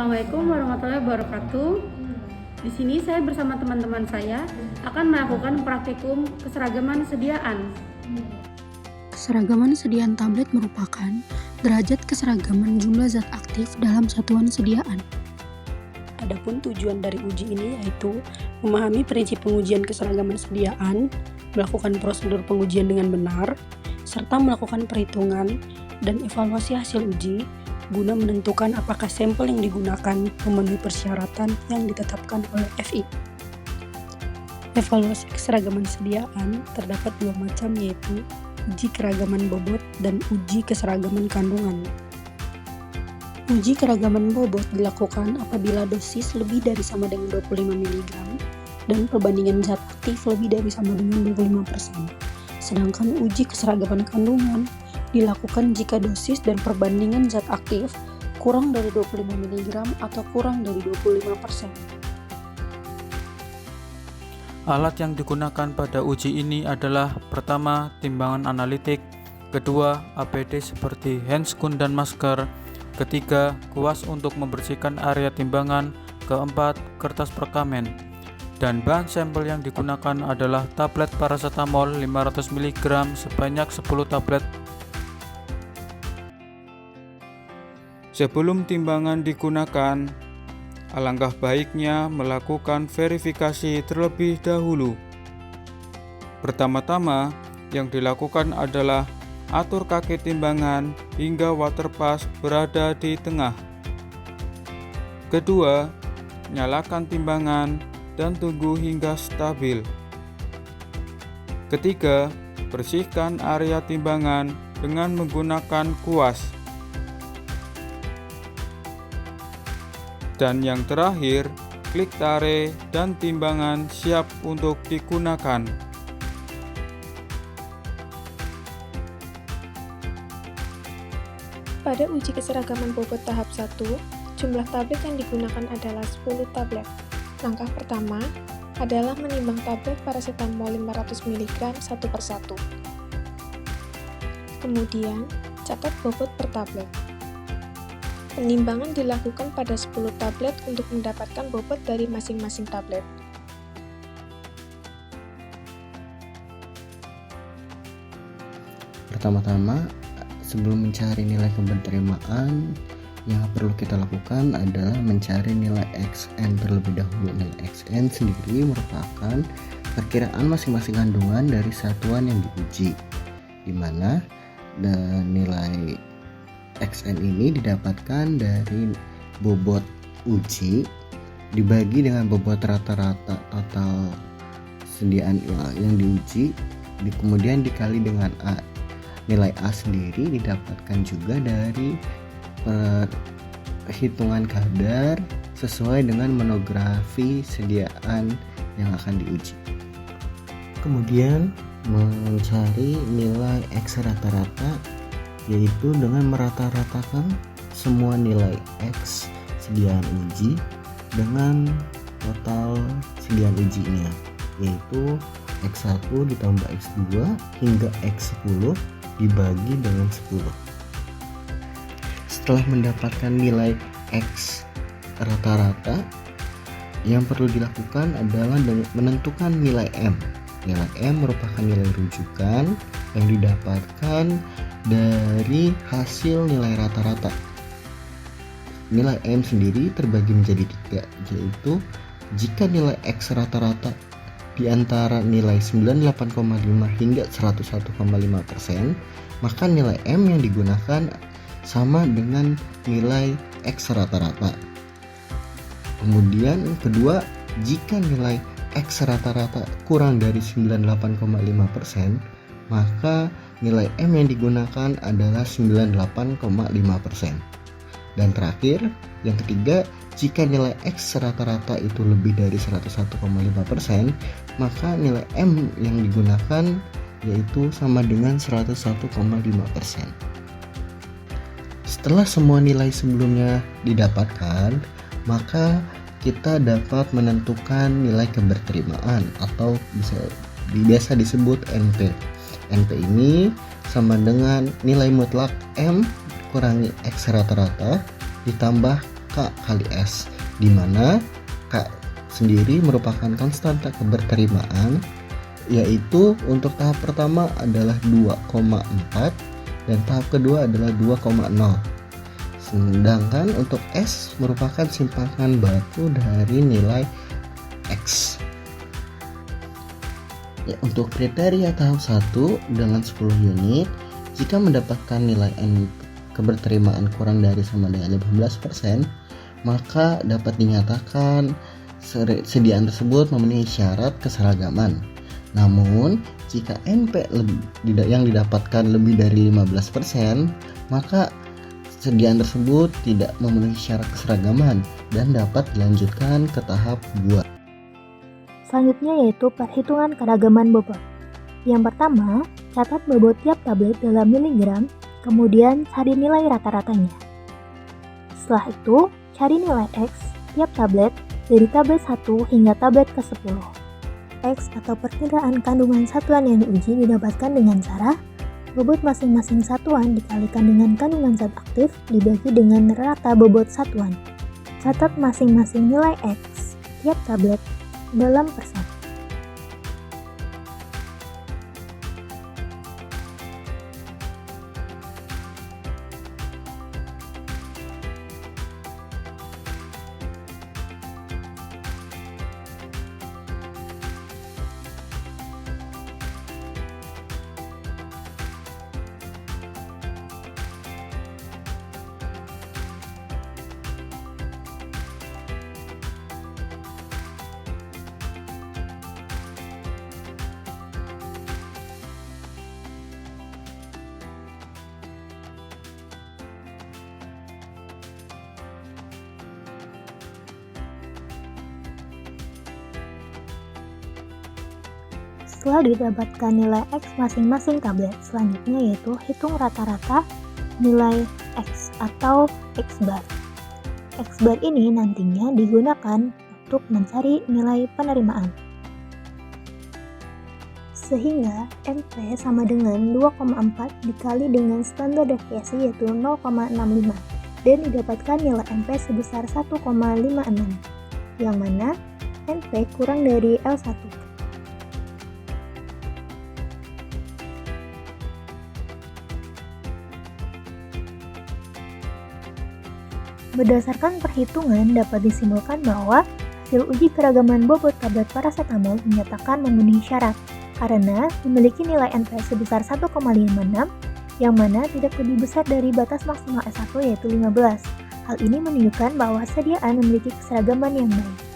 Assalamualaikum warahmatullahi wabarakatuh. Di sini saya bersama teman-teman saya akan melakukan praktikum keseragaman sediaan. Keseragaman sediaan tablet merupakan derajat keseragaman jumlah zat aktif dalam satuan sediaan. Adapun tujuan dari uji ini yaitu memahami prinsip pengujian keseragaman sediaan, melakukan prosedur pengujian dengan benar, serta melakukan perhitungan dan evaluasi hasil uji guna menentukan apakah sampel yang digunakan memenuhi persyaratan yang ditetapkan oleh FI. Evaluasi keseragaman sediaan terdapat dua macam, yaitu uji keragaman bobot dan uji keseragaman kandungan. Uji keragaman bobot dilakukan apabila dosis lebih dari sama dengan 25 mg dan perbandingan zat aktif lebih dari sama dengan 25%. Sedangkan uji keseragaman kandungan dilakukan jika dosis dan perbandingan zat aktif kurang dari 25 mg atau kurang dari 25%. Alat yang digunakan pada uji ini adalah pertama, timbangan analitik, kedua, APD seperti handscoon dan masker, ketiga, kuas untuk membersihkan area timbangan, keempat, kertas perkamen. Dan bahan sampel yang digunakan adalah tablet paracetamol 500 mg sebanyak 10 tablet. Sebelum timbangan digunakan, alangkah baiknya melakukan verifikasi terlebih dahulu. Pertama-tama, yang dilakukan adalah atur kaki timbangan hingga water pass berada di tengah. Kedua, nyalakan timbangan dan tunggu hingga stabil. Ketiga, bersihkan area timbangan dengan menggunakan kuas. Dan yang terakhir, klik tare dan timbangan siap untuk digunakan. Pada uji keseragaman bobot tahap 1, jumlah tablet yang digunakan adalah 10 tablet. Langkah pertama adalah menimbang tablet paracetamol 500 mg satu persatu. Kemudian, catat bobot per tablet. Penimbangan dilakukan pada 10 tablet untuk mendapatkan bobot dari masing-masing tablet. Pertama-tama, sebelum mencari nilai keberterimaan, yang perlu kita lakukan adalah mencari nilai XN terlebih dahulu. Nilai XN sendiri merupakan perkiraan masing-masing kandungan dari satuan yang diuji, di mana nilai XN ini didapatkan dari bobot uji dibagi dengan bobot rata-rata total sediaan yang diuji, kemudian dikali dengan A. Nilai A sendiri didapatkan juga dari perhitungan kadar sesuai dengan monografi sediaan yang akan diuji. Kemudian mencari nilai X rata-rata, yaitu dengan merata-ratakan semua nilai X sediaan uji dengan total sediaan ujinya, yaitu X1 ditambah X2 hingga X10 dibagi dengan 10. Setelah mendapatkan nilai X rata-rata, yang perlu dilakukan adalah menentukan nilai M. Nilai M merupakan nilai rujukan yang didapatkan dari hasil nilai rata-rata. Nilai M sendiri terbagi menjadi 3, yaitu jika nilai X rata-rata di antara nilai 98,5 hingga 101,5%, maka nilai M yang digunakan sama dengan nilai X rata-rata. Kemudian kedua, jika nilai X rata-rata kurang dari 98,5%, maka nilai M yang digunakan adalah 98,5%. Dan terakhir, yang ketiga, jika nilai X rata-rata itu lebih dari 101,5%, maka nilai M yang digunakan yaitu sama dengan 101,5%. Setelah semua nilai sebelumnya didapatkan, maka kita dapat menentukan nilai keberterimaan atau biasa disebut NP. NP ini sama dengan nilai mutlak M kurangi X rata-rata ditambah K kali S, di mana K sendiri merupakan konstan keberterimaan, yaitu untuk tahap pertama adalah 2,4 dan tahap kedua adalah 2,0. Sedangkan untuk S merupakan simpangan baku dari nilai X. Ya, untuk kriteria tahap 1 dengan 10 unit, jika mendapatkan nilai N keberterimaan kurang dari sama dengan 15%, maka dapat dinyatakan sediaan tersebut memenuhi syarat keseragaman. Namun, jika NP yang didapatkan lebih dari 15%, maka sediaan tersebut tidak memenuhi syarat keseragaman dan dapat dilanjutkan ke tahap 2. Selanjutnya yaitu perhitungan keragaman bobot. Yang pertama, catat bobot tiap tablet dalam miligram, kemudian cari nilai rata-ratanya. Setelah itu, cari nilai X tiap tablet dari tablet 1 hingga tablet ke-10. X atau perkiraan kandungan satuan yang diuji didapatkan dengan cara bobot masing-masing satuan dikalikan dengan kandungan zat aktif dibagi dengan rata bobot satuan. Catat masing-masing nilai X tiap tablet dalam persen. Setelah didapatkan nilai X masing-masing tablet, selanjutnya yaitu hitung rata-rata nilai X atau X-bar. X-bar ini nantinya digunakan untuk mencari nilai penerimaan. Sehingga NP sama dengan 2,4 dikali dengan standar deviasi yaitu 0,65 dan didapatkan nilai NP sebesar 1,56, yang mana NP kurang dari L1. Berdasarkan perhitungan dapat disimpulkan bahwa hasil uji keragaman bobot tablet paracetamol dinyatakan memenuhi syarat karena memiliki nilai NP sebesar 1,56 yang mana tidak lebih besar dari batas maksimal S1 yaitu 15. Hal ini menunjukkan bahwa sediaan memiliki keseragaman yang baik.